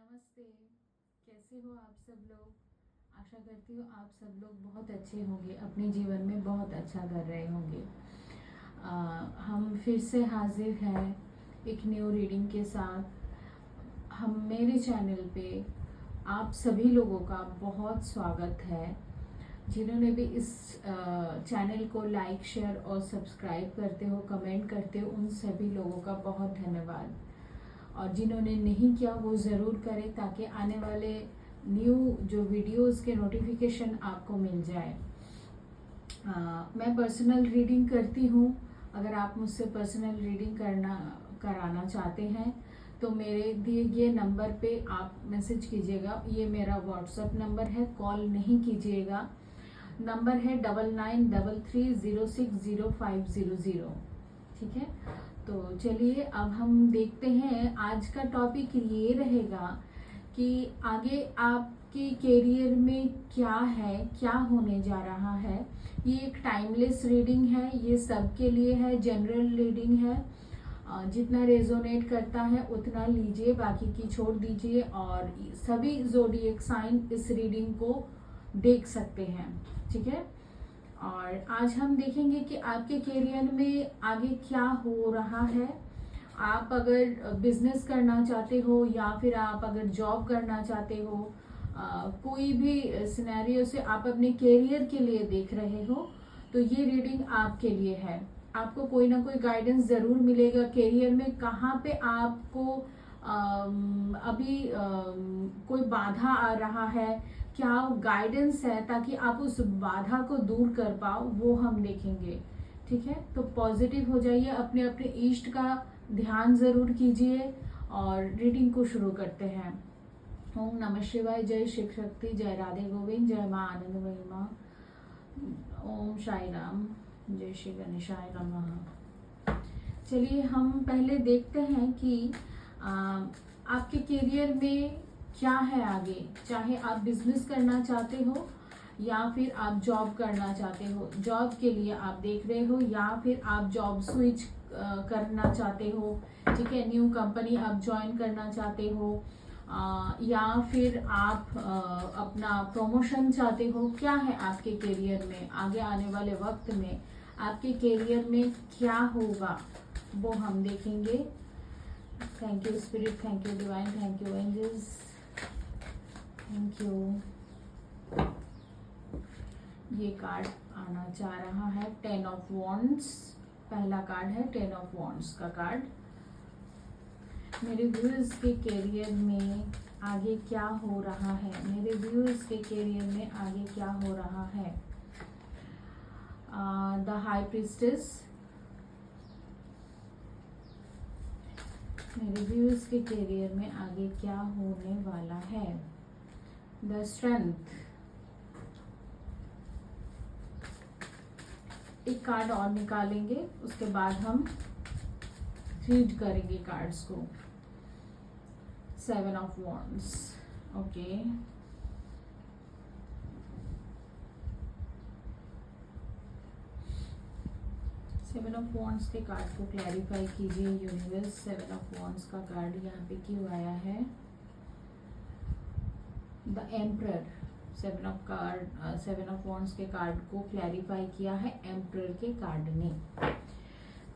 नमस्ते। कैसे हो आप सब लोग? आशा करती हूँ आप सब लोग बहुत अच्छे होंगे, अपने जीवन में बहुत अच्छा कर रहे होंगे। हम फिर से हाजिर हैं एक न्यू रीडिंग के साथ। हम मेरे चैनल पे आप सभी लोगों का बहुत स्वागत है। जिन्होंने भी इस चैनल को लाइक, शेयर और सब्सक्राइब करते हो, कमेंट करते हो, उन सभी लोगों का बहुत धन्यवाद। और जिन्होंने नहीं किया वो ज़रूर करें ताकि आने वाले न्यू जो वीडियोस के नोटिफिकेशन आपको मिल जाए। मैं पर्सनल रीडिंग करती हूँ। अगर आप मुझसे पर्सनल रीडिंग कराना चाहते हैं तो मेरे दिए गए नंबर पे आप मैसेज कीजिएगा। ये मेरा व्हाट्सएप नंबर है, कॉल नहीं कीजिएगा। नंबर है 9933060500। ठीक है, तो चलिए अब हम देखते हैं। आज का टॉपिक ये रहेगा कि आगे आपके करियर में क्या है, क्या होने जा रहा है। ये एक टाइमलेस रीडिंग है, ये सबके लिए है, जनरल रीडिंग है। जितना रेजोनेट करता है उतना लीजिए, बाकी की छोड़ दीजिए। और सभी ज़ोडिएक साइन इस रीडिंग को देख सकते हैं। ठीक है, और आज हम देखेंगे कि आपके करियर में आगे क्या हो रहा है। आप अगर बिजनेस करना चाहते हो या फिर आप अगर जॉब करना चाहते हो, कोई भी सिनेरियो से आप अपने करियर के लिए देख रहे हो तो ये रीडिंग आपके लिए है। आपको कोई ना कोई गाइडेंस ज़रूर मिलेगा करियर में। कहाँ पे आपको अभी कोई बाधा आ रहा है, क्या गाइडेंस है ताकि आप उस बाधा को दूर कर पाओ, वो हम देखेंगे। ठीक है, तो पॉजिटिव हो जाइए, अपने अपने इष्ट का ध्यान जरूर कीजिए और रीडिंग को शुरू करते हैं। ओम नमः शिवाय। जय शिव शक्ति, जय राधे गोविंद, जय माँ आनंदमयी माँ। ओम साई राम, जय श्री गणेशाय नमः। चलिए हम पहले देखते हैं कि आपके करियर में क्या है आगे। चाहे आप बिजनेस करना चाहते हो या फिर आप जॉब करना चाहते हो, जॉब के लिए आप देख रहे हो, या फिर आप जॉब स्विच करना चाहते हो। ठीक है, न्यू कंपनी आप ज्वाइन करना चाहते हो, या फिर आप अपना प्रमोशन चाहते हो। क्या है आपके करियर में आगे आने वाले वक्त में, आपके करियर में क्या होगा वो हम देखेंगे। Thank you spirit, thank you divine, thank you angels, thank you. ये कार्ड आना चाह रहा है 10 ऑफ वॉन्ड्स। पहला कार्ड है 10 ऑफ वॉन्ड्स का कार्ड। मेरे व्यूअर्स के करियर में आगे क्या हो रहा है, मेरे व्यूअर्स के करियर में आगे क्या हो रहा है। The high priestess. मेरे व्यूअर्स के करियर में आगे क्या होने वाला है। The strength. एक कार्ड और निकालेंगे, उसके बाद हम रीड करेंगे कार्ड्स को। 7 of wands. Okay, seven of wands के कार्ड को क्लैरिफाई कीजिए यूनिवर्स। 7 ऑफ वॉन्ड्स का कार्ड यहाँ पे क्यों आया है। The emperor. 7 ऑफ वॉन्ड्स के कार्ड को क्लैरिफाई किया है एम्परर के कार्ड ने।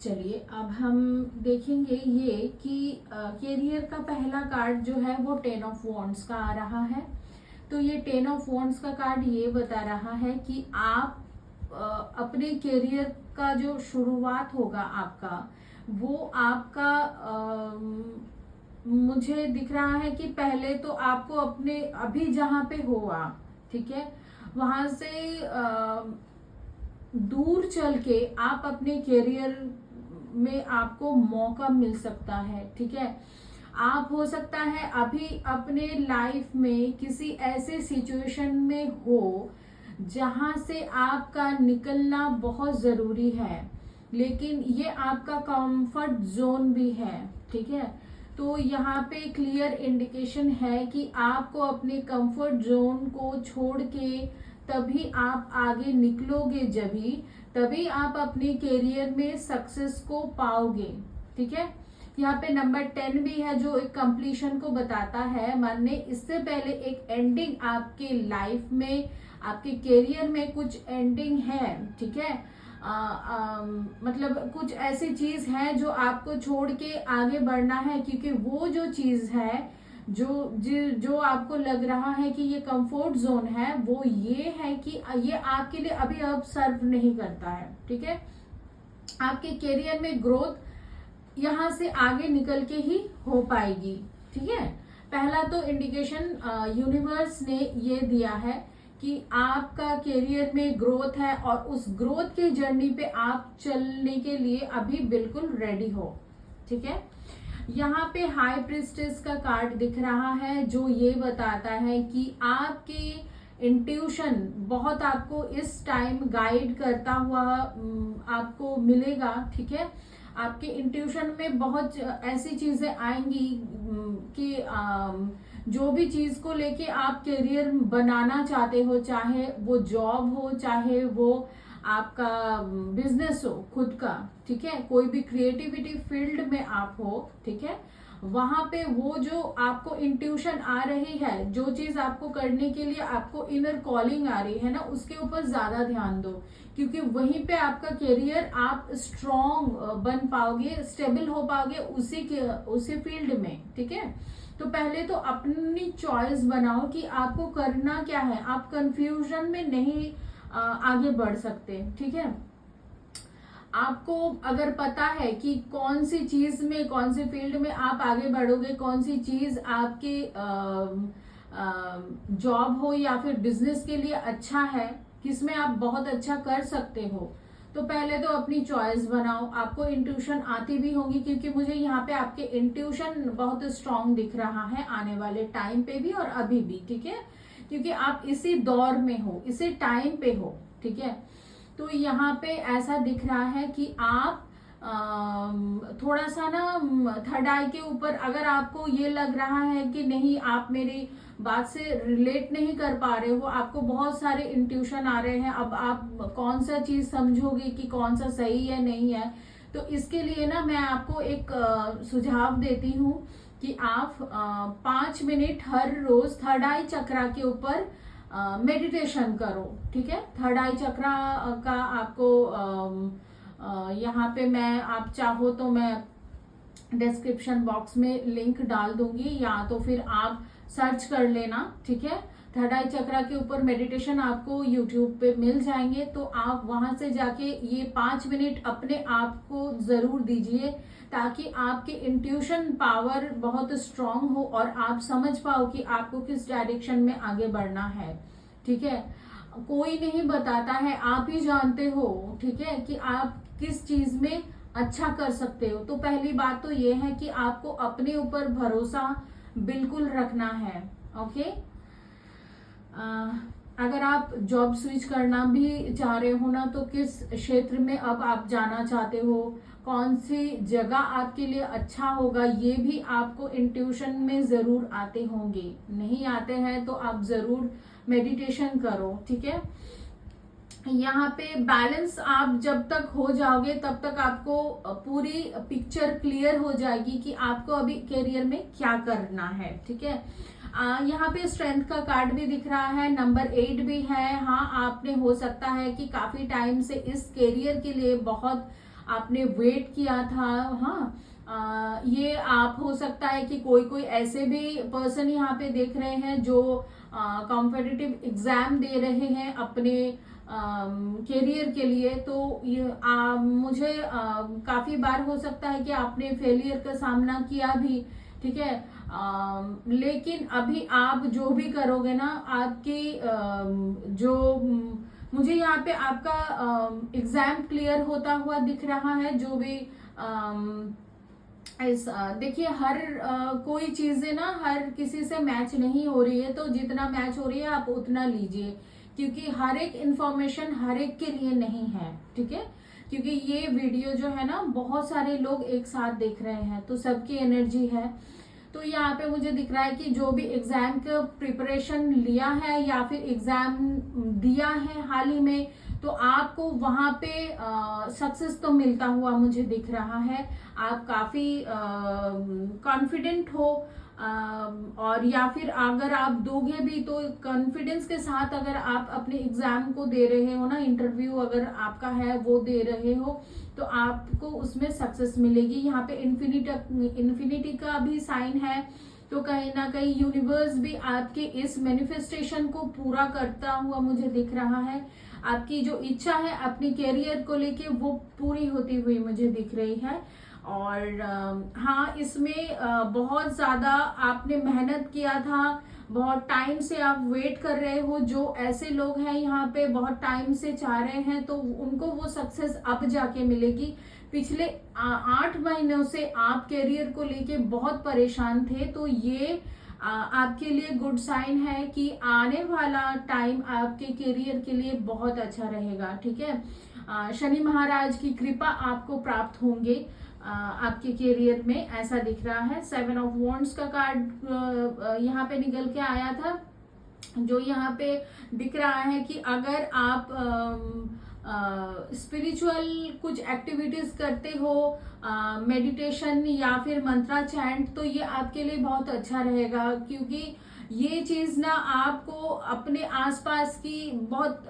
चलिए अब हम देखेंगे ये कि कैरियर का पहला कार्ड जो है वो 10 ऑफ वॉन्ड्स का आ रहा है। तो ये 10 ऑफ वॉन्ड्स का कार्ड ये बता रहा है कि आप अपने कैरियर का जो शुरुआत होगा आपका, वो आपका मुझे दिख रहा है कि पहले तो आपको अपने अभी जहाँ पे हो आप, ठीक है, वहां से दूर चल के आप अपने करियर में आपको मौका मिल सकता है। ठीक है, आप हो सकता है अभी अपने लाइफ में किसी ऐसे सिचुएशन में हो जहां से आपका निकलना बहुत जरूरी है, लेकिन ये आपका कंफर्ट जोन भी है। ठीक है, तो यहाँ पे क्लियर इंडिकेशन है कि आपको अपने कंफर्ट जोन को छोड़ के तभी आप आगे निकलोगे, तभी आप अपने करियर में सक्सेस को पाओगे। ठीक है, यहाँ पे नंबर 10 भी है जो एक कंप्लीशन को बताता है, माने इससे पहले एक एंडिंग आपके लाइफ में, आपके करियर में कुछ एंडिंग है, ठीक है। मतलब कुछ ऐसी चीज है जो आपको छोड़ के आगे बढ़ना है, क्योंकि वो जो चीज है जो आपको लग रहा है कि ये कंफर्ट जोन है, वो ये है कि ये आपके लिए अभी अब सर्व नहीं करता है, ठीक है। आपके करियर में ग्रोथ यहाँ से आगे निकल के ही हो पाएगी, ठीक है। पहला तो इंडिकेशन यूनिवर्स ने ये दिया है कि आपका करियर में ग्रोथ है और उस ग्रोथ की जर्नी पे आप चलने के लिए अभी बिल्कुल रेडी हो, ठीक है। यहाँ पे हाई प्रिस्टेस का कार्ड दिख रहा है जो ये बताता है कि आपके इंट्यूशन बहुत आपको इस टाइम गाइड करता हुआ आपको मिलेगा, ठीक है। आपके इंट्यूशन में बहुत ऐसी चीजें आएंगी कि जो भी चीज को लेके आप करियर बनाना चाहते हो, चाहे वो जॉब हो, चाहे वो आपका बिजनेस हो खुद का, ठीक है, कोई भी क्रिएटिविटी फील्ड में आप हो, ठीक है, वहां पे वो जो आपको इंट्यूशन आ रही है, जो चीज आपको करने के लिए आपको इनर कॉलिंग आ रही है ना, उसके ऊपर ज्यादा ध्यान दो, क्योंकि वहीं पे आपका करियर आप स्ट्रॉन्ग बन पाओगे, स्टेबल हो पाओगे उसी फील्ड में, ठीक है। तो पहले तो अपनी चॉइस बनाओ कि आपको करना क्या है, आप कंफ्यूजन में नहीं आगे बढ़ सकते, ठीक है। आपको अगर पता है कि कौन सी चीज में, कौन सी फील्ड में आप आगे बढ़ोगे, कौन सी चीज आपके जॉब हो या फिर बिजनेस के लिए अच्छा है, किसमें आप बहुत अच्छा कर सकते हो, तो पहले तो अपनी चॉइस बनाओ। आपको इंट्यूशन आती भी होगी, क्योंकि मुझे यहाँ पे आपके इंट्यूशन बहुत स्ट्रांग दिख रहा है आने वाले टाइम पे भी और अभी भी, ठीक है, क्योंकि आप इसी दौर में हो, इसी टाइम पे हो, ठीक है। तो यहाँ पे ऐसा दिख रहा है कि आप थोड़ा सा ना थर्ड आई के ऊपर, अगर आपको ये लग रहा है कि नहीं आप मेरी बात से रिलेट नहीं कर पा रहे हो, आपको बहुत सारे इंट्यूशन आ रहे हैं, अब आप कौन सा चीज समझोगे कि कौन सा सही है नहीं है, तो इसके लिए ना मैं आपको एक सुझाव देती हूँ कि आप 5 मिनट हर रोज थर्ड आई चक्रा के ऊपर मेडिटेशन करो, ठीक है। थर्ड आई चक्रा का आपको यहाँ पे मैं, आप चाहो तो मैं डिस्क्रिप्शन बॉक्स में लिंक डाल दूंगी, या तो फिर आप सर्च कर लेना, ठीक है। थर्ड आई चक्रा के ऊपर मेडिटेशन आपको यूट्यूब पे मिल जाएंगे, तो आप वहां से जाके ये 5 मिनट अपने आप को जरूर दीजिए, ताकि आपके इंट्यूशन पावर बहुत स्ट्रांग हो और आप समझ पाओ कि आपको किस डायरेक्शन में आगे बढ़ना है, ठीक है। कोई नहीं बताता है, आप ही जानते हो, ठीक है, कि आप किस चीज में अच्छा कर सकते हो। तो पहली बात तो ये है कि आपको अपने ऊपर भरोसा बिल्कुल रखना है, ओके। अगर आप जॉब स्विच करना भी चाह रहे हो ना, तो किस क्षेत्र में अब आप जाना चाहते हो, कौन सी जगह आपके लिए अच्छा होगा, ये भी आपको इंट्यूशन में जरूर आते होंगे। नहीं आते हैं तो आप जरूर मेडिटेशन करो, ठीक है। यहाँ पे बैलेंस आप जब तक हो जाओगे तब तक आपको पूरी पिक्चर क्लियर हो जाएगी कि आपको अभी करियर में क्या करना है, ठीक है। यहाँ पे स्ट्रेंथ का कार्ड भी दिख रहा है, नंबर 8 भी है। हाँ, आपने हो सकता है कि काफी टाइम से इस करियर के लिए बहुत आपने वेट किया था। हाँ, ये आप हो सकता है कि कोई ऐसे भी पर्सन यहाँ पे देख रहे हैं जो कॉम्पिटिटिव एग्जाम दे रहे हैं अपने करियर के लिए। तो मुझे काफी बार हो सकता है कि आपने फेलियर का सामना किया भी, ठीक है। लेकिन अभी आप जो भी करोगे ना, आपकी जो मुझे यहाँ पे आपका एग्जाम क्लियर होता हुआ दिख रहा है, जो भी देखिए हर कोई चीजें ना हर किसी से मैच नहीं हो रही है, तो जितना मैच हो रही है आप उतना लीजिए, क्योंकि हर एक इंफॉर्मेशन हर एक के लिए नहीं है, ठीक है। क्योंकि ये वीडियो जो है ना बहुत सारे लोग एक साथ देख रहे हैं, तो सबकी एनर्जी है। तो यहाँ पे मुझे दिख रहा है कि जो भी एग्जाम का प्रिपरेशन लिया है या फिर एग्जाम दिया है हाल ही में, तो आपको वहां पे सक्सेस तो मिलता हुआ मुझे दिख रहा है। आप काफी कॉन्फिडेंट हो, और या फिर अगर आप दोगे भी तो कॉन्फिडेंस के साथ अगर आप अपने एग्जाम को दे रहे हो ना, इंटरव्यू अगर आपका है वो दे रहे हो, तो आपको उसमें सक्सेस मिलेगी। यहाँ पे इन्फिनिटी का भी साइन है, तो कहीं ना कहीं यूनिवर्स भी आपके इस मैनिफेस्टेशन को पूरा करता हुआ मुझे दिख रहा है। आपकी जो इच्छा है अपनी कैरियर को लेके वो पूरी होती हुई मुझे दिख रही है। और हाँ, इसमें बहुत ज्यादा आपने मेहनत किया था, बहुत टाइम से आप वेट कर रहे हो। जो ऐसे लोग हैं यहाँ पे बहुत टाइम से चाह रहे हैं, तो उनको वो सक्सेस अब जाके मिलेगी। पिछले 8 महीनों से आप कैरियर को लेके बहुत परेशान थे, तो ये आपके लिए गुड साइन है कि आने वाला टाइम आपके कैरियर के लिए बहुत अच्छा रहेगा। ठीक है, शनि महाराज की कृपा आपको प्राप्त होंगे आपके कैरियर में, ऐसा दिख रहा है। 7 ऑफ वॉन्ड्स का कार्ड यहाँ पे निकल के आया था, जो यहाँ पे दिख रहा है कि अगर आप स्पिरिचुअल कुछ एक्टिविटीज करते हो, मेडिटेशन या फिर मंत्रा चैंट, तो ये आपके लिए बहुत अच्छा रहेगा। क्योंकि ये चीज ना आपको अपने आसपास की बहुत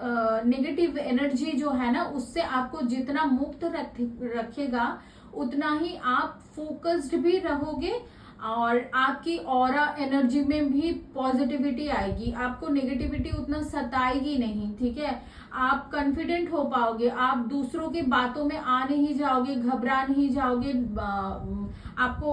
नेगेटिव एनर्जी जो है ना, उससे आपको जितना मुक्त रखेगा उतना ही आप फोकस्ड भी रहोगे, और आपकी ऑरा एनर्जी में भी पॉजिटिविटी आएगी, आपको नेगेटिविटी उतना सताएगी नहीं। ठीक है, आप कॉन्फिडेंट हो पाओगे, आप दूसरों की बातों में आ नहीं जाओगे, घबरा नहीं जाओगे, आपको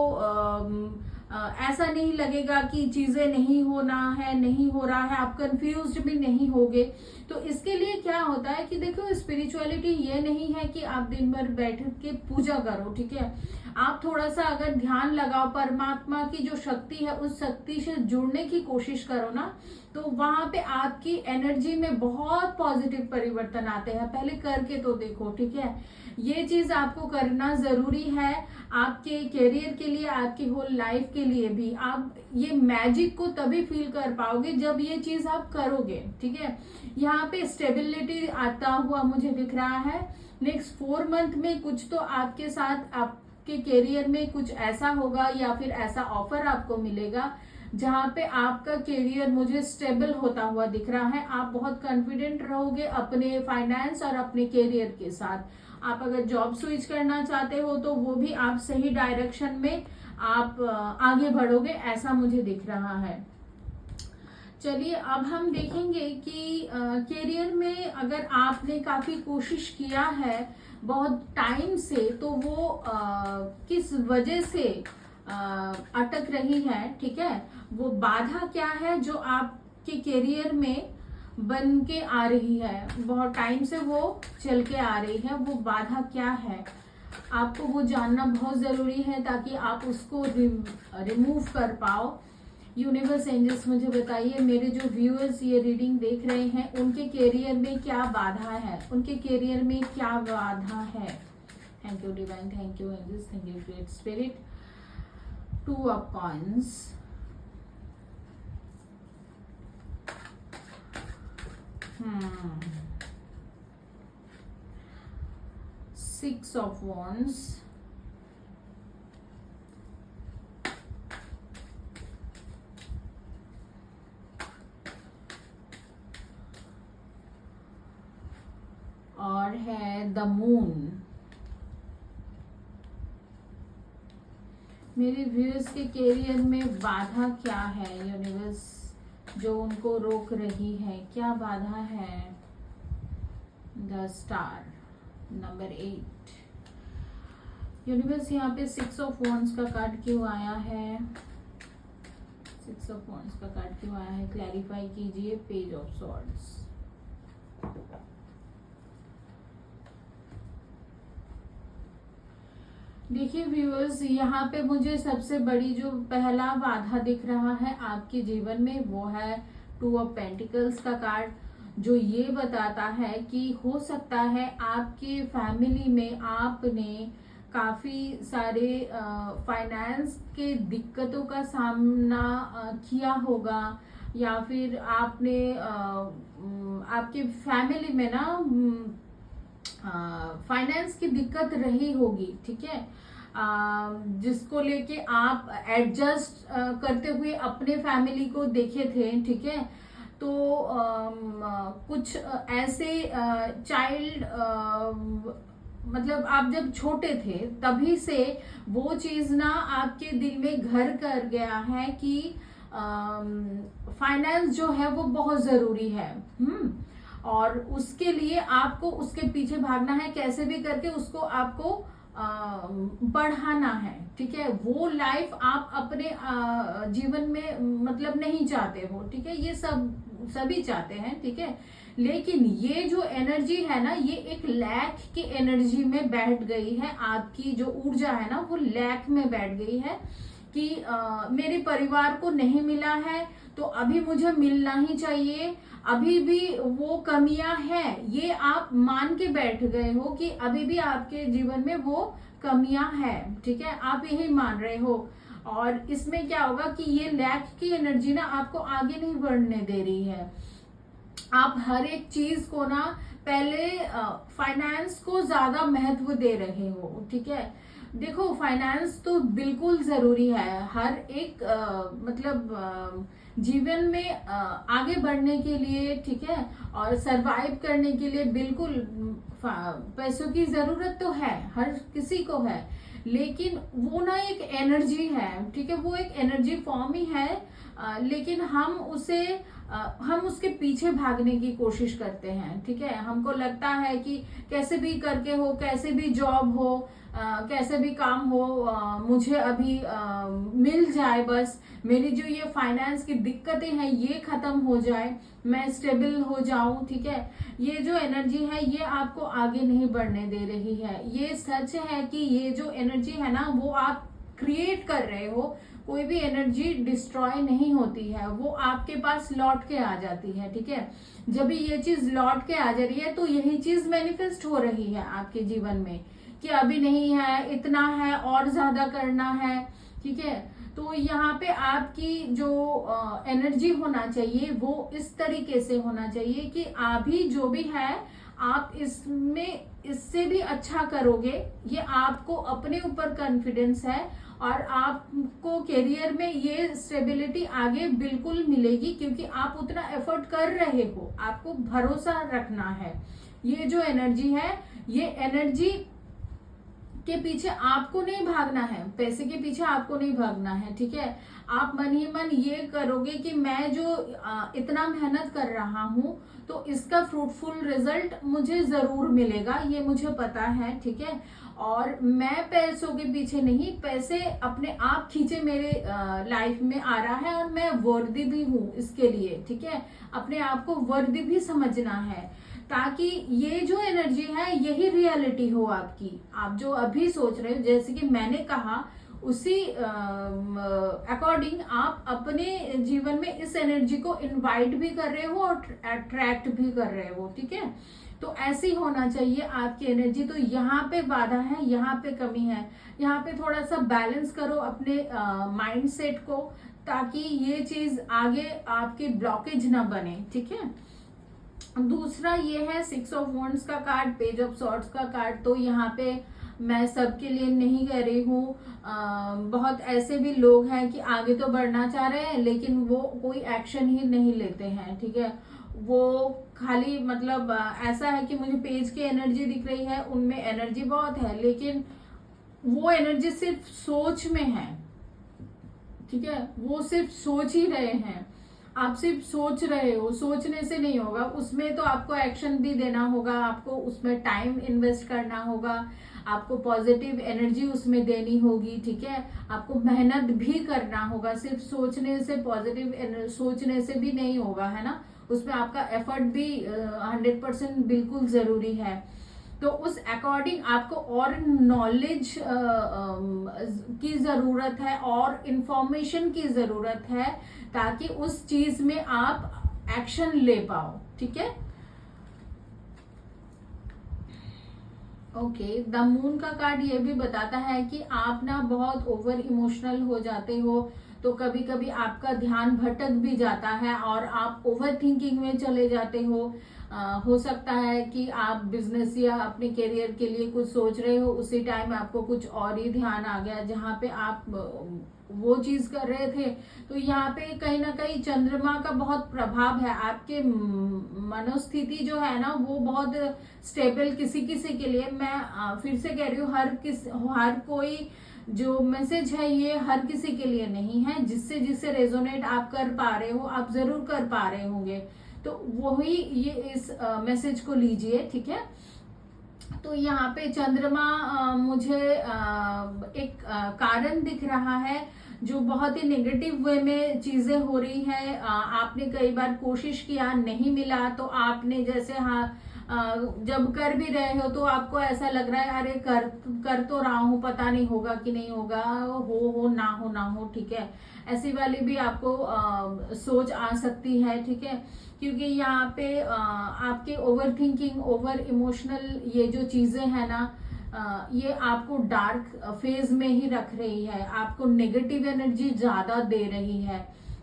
ऐसा नहीं लगेगा कि चीजें नहीं होना है, नहीं हो रहा है, आप कंफ्यूज्ड भी नहीं होगे। तो इसके लिए क्या होता है कि देखो, स्पिरिचुअलिटी ये नहीं है कि आप दिन भर बैठ के पूजा करो। ठीक है, आप थोड़ा सा अगर ध्यान लगाओ, परमात्मा की जो शक्ति है उस शक्ति से जुड़ने की कोशिश करो ना, तो वहां पे आपकी एनर्जी में बहुत पॉजिटिव परिवर्तन आते हैं। पहले करके तो देखो। ठीक है, ये चीज आपको करना जरूरी है आपके कैरियर के लिए, आपकी होल लाइफ के लिए भी। आप ये मैजिक को तभी फील कर पाओगे जब ये चीज आप करोगे। ठीक है, यहाँ पे स्टेबिलिटी आता हुआ मुझे दिख रहा है। नेक्स्ट 4 मंथ में कुछ तो आपके साथ आपके कैरियर में कुछ ऐसा होगा, या फिर ऐसा ऑफर आपको मिलेगा जहां पे आपका कैरियर मुझे स्टेबल होता हुआ दिख रहा है। आप बहुत कॉन्फिडेंट रहोगे अपने फाइनेंस और अपने कैरियर के साथ। आप अगर जॉब स्विच करना चाहते हो तो वो भी आप सही डायरेक्शन में आप आगे बढ़ोगे, ऐसा मुझे दिख रहा है। चलिए, अब हम देखेंगे कि कैरियर में अगर आपने काफी कोशिश किया है बहुत टाइम से, तो वो किस वजह से अटक रही है। ठीक है, वो बाधा क्या है जो आपके कैरियर में बन के आ रही है, बहुत टाइम से वो चल के आ रही है, वो बाधा क्या है, आपको वो जानना बहुत जरूरी है ताकि आप उसको रिमूव कर पाओ। यूनिवर्स एंजल्स मुझे बताइए, मेरे जो व्यूअर्स ये रीडिंग देख रहे हैं उनके कैरियर में क्या बाधा है, उनके कैरियर में क्या बाधा है। Thank you divine, thank you angels, thank you great spirit. 2 of coins, Six of Wands, और है द मून। मेरे व्यूअर्स के कैरियर में बाधा क्या है, यूनिवर्स जो उनको रोक रही है, क्या बाधा है। The star, number 8। यूनिवर्स यहाँ पे 6 ऑफ वॉन्ड्स का कार्ड क्यों आया है, 6 ऑफ वॉन्ड्स का कार्ड क्यों आया है, क्लैरिफाई कीजिए। पेज ऑफ सॉर्ड्स, देखिए व्यूअर्स, यहाँ पे मुझे सबसे बड़ी जो पहला बाधा दिख रहा है आपके जीवन में वो है 2 ऑफ पेंटिकल्स का कार्ड, जो ये बताता है कि हो सकता है आपके फैमिली में आपने काफी सारे फाइनेंस के दिक्कतों का सामना किया होगा। या फिर आपने आपकी फैमिली में ना फाइनेंस की दिक्कत रही होगी, ठीक है, जिसको लेके आप एडजस्ट करते हुए अपने फैमिली को देखे थे, ठीक है। तो कुछ ऐसे चाइल्ड मतलब आप जब छोटे थे तभी से वो चीज ना आपके दिल में घर कर गया है कि फाइनेंस जो है वो बहुत जरूरी है। और उसके लिए आपको उसके पीछे भागना है, कैसे भी करके उसको आपको बढ़ाना है, ठीक है। वो लाइफ आप अपने जीवन में मतलब नहीं चाहते हो, ठीक है, ये सभी चाहते हैं, ठीक है। लेकिन ये जो एनर्जी है ना, ये एक लैक की एनर्जी में बैठ गई है। आपकी जो ऊर्जा है ना वो लैक में बैठ गई है कि मेरे परिवार को नहीं मिला है तो अभी मुझे मिलना ही चाहिए, अभी भी वो कमियां हैं, ये आप मान के बैठ गए हो कि अभी भी आपके जीवन में वो कमियां हैं, ठीक है, आप यही मान रहे हो। और इसमें क्या होगा कि ये लैक की एनर्जी ना आपको आगे नहीं बढ़ने दे रही है। आप हर एक चीज को ना पहले फाइनेंस को ज्यादा महत्व दे रहे हो, ठीक है। देखो फाइनेंस तो बिल्कुल जरूरी है हर एक मतलब जीवन में आगे बढ़ने के लिए, ठीक है, और सरवाइव करने के लिए बिल्कुल पैसों की जरूरत तो है, हर किसी को है। लेकिन वो ना एक एनर्जी है, ठीक है, वो एक एनर्जी फॉर्म ही है। लेकिन हम उसके पीछे भागने की कोशिश करते हैं, ठीक है। हमको लगता है कि कैसे भी करके हो, कैसे भी जॉब हो, कैसे भी काम हो, मुझे अभी मिल जाए, बस मेरी जो ये फाइनेंस की दिक्कतें हैं ये खत्म हो जाए, मैं स्टेबल हो जाऊं, ठीक है। ये जो एनर्जी है ये आपको आगे नहीं बढ़ने दे रही है। ये सच है कि ये जो एनर्जी है ना वो आप क्रिएट कर रहे हो। कोई भी एनर्जी डिस्ट्रॉय नहीं होती है, वो आपके पास लौट के आ जाती है, ठीक है। जब भी ये चीज लौट के आ जा रही है तो यही चीज मैनिफेस्ट हो रही है आपके जीवन में कि अभी नहीं है, इतना है, और ज्यादा करना है, ठीक है। तो यहाँ पे आपकी जो एनर्जी होना चाहिए वो इस तरीके से होना चाहिए कि अभी जो भी है आप इसमें इससे भी अच्छा करोगे। ये आपको अपने ऊपर कॉन्फिडेंस है और आपको करियर में ये स्टेबिलिटी आगे बिल्कुल मिलेगी क्योंकि आप उतना एफर्ट कर रहे हो, आपको भरोसा रखना है। ये जो एनर्जी है, ये एनर्जी के पीछे आपको नहीं भागना है, पैसे के पीछे आपको नहीं भागना है, ठीक है। आप मन ही मन ये करोगे कि मैं जो इतना मेहनत कर रहा हूं तो इसका फ्रूटफुल रिजल्ट मुझे जरूर मिलेगा, ये मुझे पता है, ठीक है। और मैं पैसों के पीछे नहीं, पैसे अपने आप खींचे मेरे लाइफ में आ रहा है और मैं वर्दी भी हूँ इसके लिए, ठीक है। अपने आप को वर्दी भी समझना है ताकि ये जो एनर्जी है यही रियलिटी हो आपकी। आप जो अभी सोच रहे हो, जैसे कि मैंने कहा, उसी अकॉर्डिंग आप अपने जीवन में इस एनर्जी को इनवाइट भी कर रहे हो और अट्रैक्ट भी कर रहे हो, ठीक है। तो ऐसे ही होना चाहिए आपकी एनर्जी। तो यहाँ पे बाधा है, यहाँ पे कमी है, यहाँ पे थोड़ा सा बैलेंस करो अपने माइंड सेट को ताकि ये चीज आगे आपकी ब्लॉकेज ना बने, ठीक है। दूसरा ये है 6 ऑफ वॉन्ड्स का कार्ड, पेज ऑफ सॉर्ड्स का कार्ड। तो यहाँ पे मैं सबके लिए नहीं कह रही हूँ, बहुत ऐसे भी लोग हैं कि आगे तो बढ़ना चाह रहे हैं लेकिन वो कोई एक्शन ही नहीं लेते हैं, ठीक है। वो खाली मतलब ऐसा है कि मुझे पेज की एनर्जी दिख रही है, उनमें एनर्जी बहुत है लेकिन वो एनर्जी सिर्फ सोच में है, ठीक है। वो सिर्फ सोच ही रहे हैं, आप सिर्फ सोच रहे हो, सोचने से नहीं होगा, उसमें तो आपको एक्शन भी देना होगा, आपको उसमें टाइम इन्वेस्ट करना होगा, आपको पॉजिटिव एनर्जी उसमें देनी होगी, ठीक है। आपको मेहनत भी करना होगा, सिर्फ सोचने से, पॉजिटिव सोचने से भी नहीं होगा, है ना। उसमें आपका एफर्ट भी 100% बिल्कुल जरूरी है। तो उस अकॉर्डिंग आपको और नॉलेज की जरूरत है और इंफॉर्मेशन की जरूरत है ताकि उस चीज में आप एक्शन ले पाओ, ठीक है। ओके, द मून का कार्ड ये भी बताता है कि आप ना बहुत ओवर इमोशनल हो जाते हो, तो कभी कभी आपका ध्यान भटक भी जाता है और आप ओवर थिंकिंग में चले जाते हो सकता है कि आप बिजनेस या अपने करियर के लिए कुछ सोच रहे हो, उसी टाइम आपको कुछ और ही ध्यान आ गया जहाँ पे आप वो चीज कर रहे थे। तो यहाँ पे कहीं ना कहीं चंद्रमा का बहुत प्रभाव है। आपके मनोस्थिति जो है ना वो बहुत स्टेबल किसी किसी के लिए, मैं फिर से कह रही हूँ, हर कोई जो मैसेज है ये हर किसी के लिए नहीं है। जिससे जिससे रेजोनेट आप कर पा रहे हो आप जरूर कर पा रहे होंगे, तो वही ये इस मैसेज को लीजिए, ठीक है। तो यहाँ पे चंद्रमा मुझे एक कारण दिख रहा है जो बहुत ही नेगेटिव वे में चीजें हो रही है। आपने कई बार कोशिश किया, नहीं मिला, तो आपने जैसे जब कर भी रहे हो तो आपको ऐसा लग रहा है अरे कर तो रहा हूँ, पता नहीं होगा कि नहीं होगा, हो ना हो, ठीक है। ऐसी वाली भी आपको सोच आ सकती है, ठीक है। क्योंकि यहाँ पे आपके ओवर थिंकिंग, ओवर इमोशनल ये जो चीजें हैं ना, ये आपको डार्क फेज में ही रख रही है, आपको नेगेटिव एनर्जी ज्यादा दे रही है,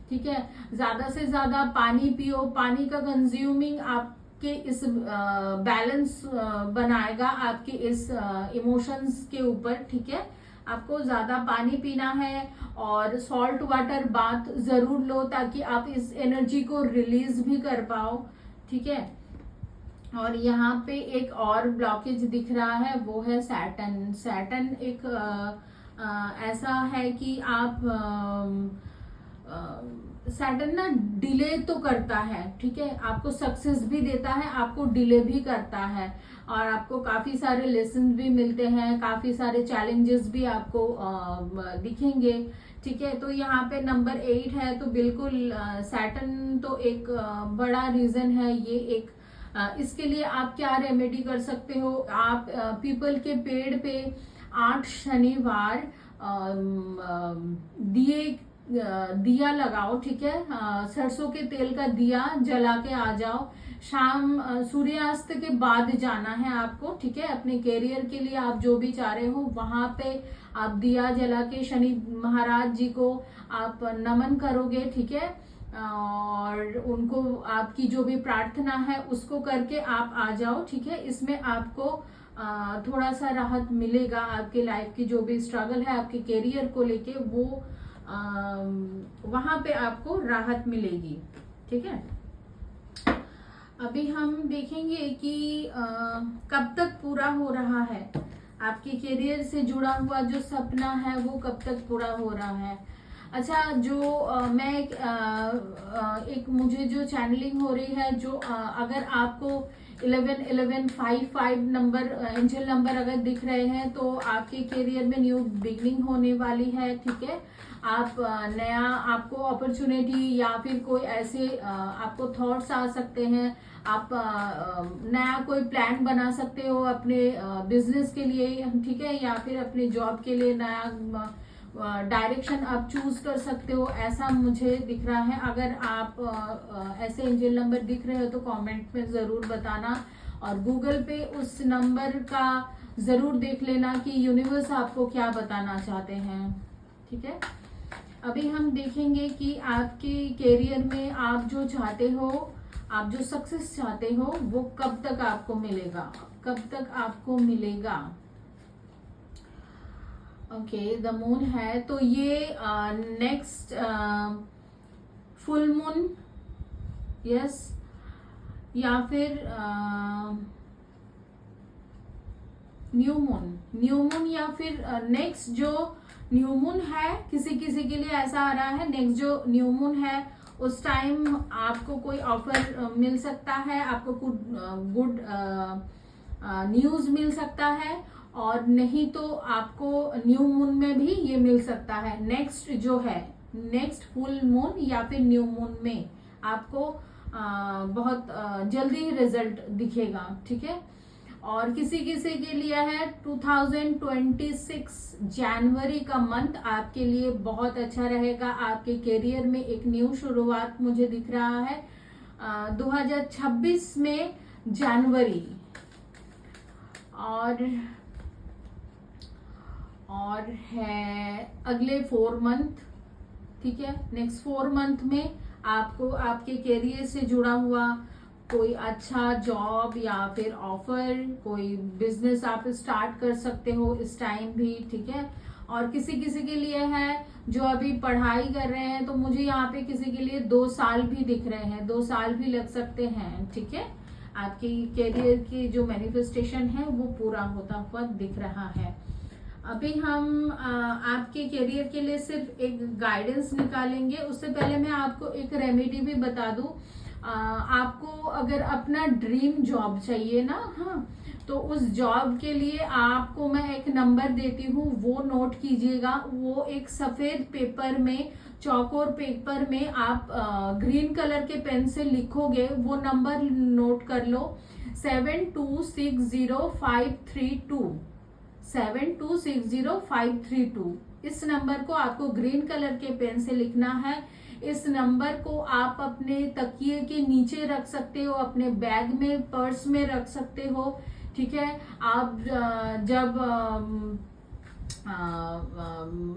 ठीक है। ज्यादा से ज्यादा पानी पियो, पानी का कंज्यूमिंग आपके इस बैलेंस बनाएगा आपके इस इमोशंस के ऊपर, ठीक है। आपको ज्यादा पानी पीना है और सॉल्ट वाटर बाथ जरूर लो ताकि आप इस एनर्जी को रिलीज भी कर पाओ, ठीक है। और यहाँ पे एक और ब्लॉकेज दिख रहा है, वो है सैटर्न। सैटर्न एक ऐसा है कि आप सैटर्न ना डिले तो करता है, ठीक है, आपको सक्सेस भी देता है, आपको डिले भी करता है, और आपको काफी सारे लेसन भी मिलते हैं, काफी सारे चैलेंजेस भी आपको दिखेंगे, ठीक है। तो यहाँ पे नंबर 8 है, तो बिल्कुल सैटर्न तो एक बड़ा रीजन है ये एक। इसके लिए आप क्या रेमेडी कर सकते हो, आप पीपल के पेड़ पे 8 शनिवार दिया लगाओ, ठीक है। सरसों के तेल का दिया जला के आ जाओ। शाम सूर्यास्त के बाद जाना है आपको, ठीक है। अपने कैरियर के लिए आप जो भी चाह रहे हो वहां पे आप दिया जला के शनि महाराज जी को आप नमन करोगे, ठीक है। और उनको आपकी जो भी प्रार्थना है उसको करके आप आ जाओ, ठीक है। इसमें आपको थोड़ा सा राहत मिलेगा, आपके लाइफ की जो भी स्ट्रगल है आपके करियर को लेके वो वहां पे आपको राहत मिलेगी, ठीक है। अभी हम देखेंगे कि कब तक पूरा हो रहा है आपके करियर से जुड़ा हुआ जो सपना है वो कब तक पूरा हो रहा है। अच्छा, जो मैं एक मुझे जो चैनलिंग हो रही है, जो अगर आपको 111155 नंबर एंजल नंबर अगर दिख रहे हैं तो आपके करियर में न्यू बिगनिंग होने वाली है, ठीक है। आप नया आपको अपॉर्चुनिटी या फिर कोई ऐसे आपको थॉट्स आ सकते हैं, आप नया कोई प्लान बना सकते हो अपने बिजनेस के लिए, ठीक है, या फिर अपने जॉब के लिए नया डायरेक्शन आप चूज कर सकते हो, ऐसा मुझे दिख रहा है। अगर आप ऐसे एंजल नंबर दिख रहे हो तो कमेंट में जरूर बताना, और गूगल पे उस नंबर का जरूर देख लेना कि यूनिवर्स आपको क्या बताना चाहते हैं, ठीक है। अभी हम देखेंगे कि आपके करियर में आप जो चाहते हो, आप जो सक्सेस चाहते हो वो कब तक आपको मिलेगा, कब तक आपको मिलेगा। ओके, द मून है, तो ये नेक्स्ट फुल मून, यस, या फिर न्यू मून या फिर नेक्स्ट जो न्यू मून है, किसी किसी के लिए ऐसा आ रहा है। नेक्स्ट जो न्यू मून है उस टाइम आपको कोई ऑफर मिल सकता है, आपको गुड न्यूज मिल सकता है, और नहीं तो आपको न्यू मून में भी ये मिल सकता है। नेक्स्ट जो है, नेक्स्ट फुल मून या फिर न्यू मून में आपको बहुत जल्दी रिजल्ट दिखेगा, ठीक है। और किसी किसी के लिए है 2026 जनवरी का मंथ आपके लिए बहुत अच्छा रहेगा। आपके करियर में एक न्यू शुरुआत मुझे दिख रहा है 2026 में जनवरी, और है अगले 4 मंथ, ठीक है। नेक्स्ट 4 मंथ में आपको आपके करियर से जुड़ा हुआ कोई अच्छा जॉब या फिर ऑफर, कोई बिजनेस आप स्टार्ट कर सकते हो इस टाइम भी, ठीक है। और किसी किसी के लिए है जो अभी पढ़ाई कर रहे हैं, तो मुझे यहाँ पे किसी के लिए 2 साल भी दिख रहे हैं, 2 साल भी लग सकते हैं, ठीक है। आपकी करियर की जो मैनिफेस्टेशन है वो पूरा होता हुआ दिख रहा है। अभी हम आपके करियर के लिए सिर्फ एक गाइडेंस निकालेंगे। उससे पहले मैं आपको एक रेमेडी भी बता दूं। आपको अगर अपना ड्रीम जॉब चाहिए ना, हाँ, तो उस जॉब के लिए आपको मैं एक नंबर देती हूँ, वो नोट कीजिएगा। वो एक सफेद पेपर में, चौकोर पेपर में आप ग्रीन कलर के पेन से लिखोगे, वो नंबर नोट कर लो, 7260532, 7260532। इस नंबर को आपको ग्रीन कलर के पेन से लिखना है। इस नंबर को आप अपने तकिए के नीचे रख सकते हो, अपने बैग में, पर्स में रख सकते हो, ठीक है। आप जब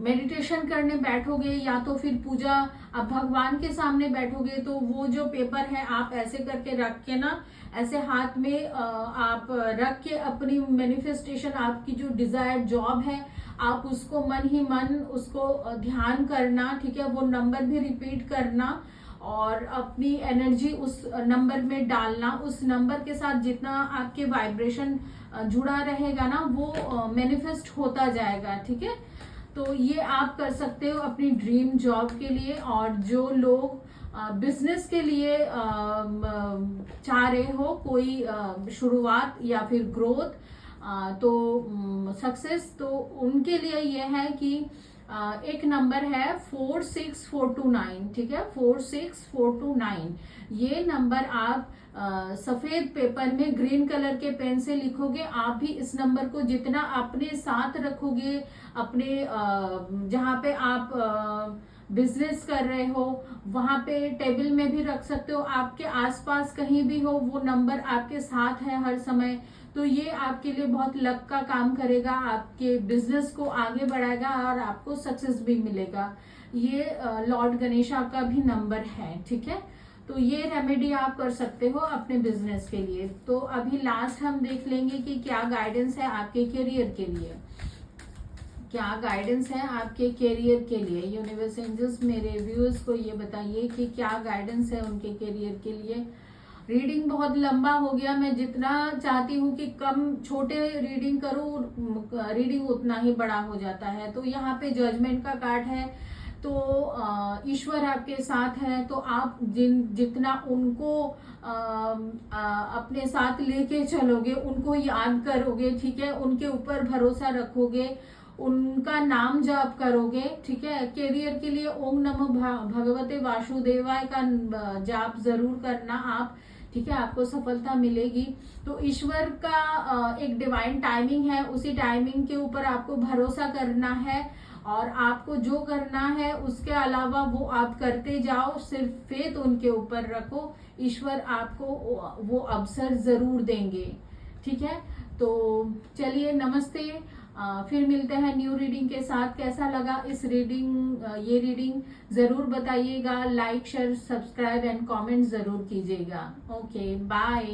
मेडिटेशन करने बैठोगे या तो फिर पूजा, आप भगवान के सामने बैठोगे, तो वो जो पेपर है आप ऐसे करके रख के ना, ऐसे हाथ में आप रख के अपनी मैनिफेस्टेशन, आपकी जो डिजायर्ड जॉब है, आप उसको मन ही मन उसको ध्यान करना, ठीक है। वो नंबर भी रिपीट करना और अपनी एनर्जी उस नंबर में डालना। उस नंबर के साथ जितना आपके वाइब्रेशन जुड़ा रहेगा ना, वो मैनिफेस्ट होता जाएगा, ठीक है। तो ये आप कर सकते हो अपनी ड्रीम जॉब के लिए। और जो लोग बिजनेस के लिए चाह रहे हो कोई शुरुआत या फिर ग्रोथ, तो सक्सेस, तो उनके लिए यह है कि एक नंबर है 46429, ठीक है, 46429। ये नंबर आप सफेद पेपर में ग्रीन कलर के पेन से लिखोगे। आप भी इस नंबर को जितना अपने साथ रखोगे, अपने जहाँ पे आप बिजनेस कर रहे हो वहां पे टेबल में भी रख सकते हो, आपके आसपास कहीं भी हो, वो नंबर आपके साथ है हर समय। तो ये आपके लिए बहुत लक का काम करेगा, आपके बिजनेस को आगे बढ़ाएगा और आपको सक्सेस भी मिलेगा। ये लॉर्ड गणेशा का भी नंबर है, ठीक है। तो ये रेमेडी आप कर सकते हो अपने बिजनेस के लिए। तो अभी लास्ट हम देख लेंगे कि क्या गाइडेंस है आपके करियर के लिए, क्या गाइडेंस है आपके करियर के लिए। यूनिवर्स एंजल्स मेरे व्यूअर्स को ये बताइए कि क्या गाइडेंस है उनके करियर के लिए। रीडिंग बहुत लंबा हो गया, मैं जितना चाहती हूँ कि कम छोटे रीडिंग करूँ, रीडिंग उतना ही बड़ा हो जाता है। तो यहाँ पे जजमेंट का कार्ड है, तो ईश्वर आपके साथ है, तो आप जितना उनको अपने साथ लेके चलोगे, उनको याद करोगे, ठीक है, उनके ऊपर भरोसा रखोगे, उनका नाम जाप करोगे, ठीक है। करियर के लिए ओम नमः भगवते वासुदेवाय का जाप जरूर करना आप, ठीक है, आपको सफलता मिलेगी। तो ईश्वर का एक डिवाइन टाइमिंग है, उसी टाइमिंग के ऊपर आपको भरोसा करना है और आपको जो करना है उसके अलावा वो आप करते जाओ, सिर्फ फेथ उनके ऊपर रखो, ईश्वर आपको वो अवसर जरूर देंगे, ठीक है। तो चलिए, नमस्ते, फिर मिलते हैं न्यू रीडिंग के साथ। कैसा लगा इस रीडिंग, ये रीडिंग जरूर बताइएगा, like share subscribe and comment जरूर कीजिएगा। Okay, bye.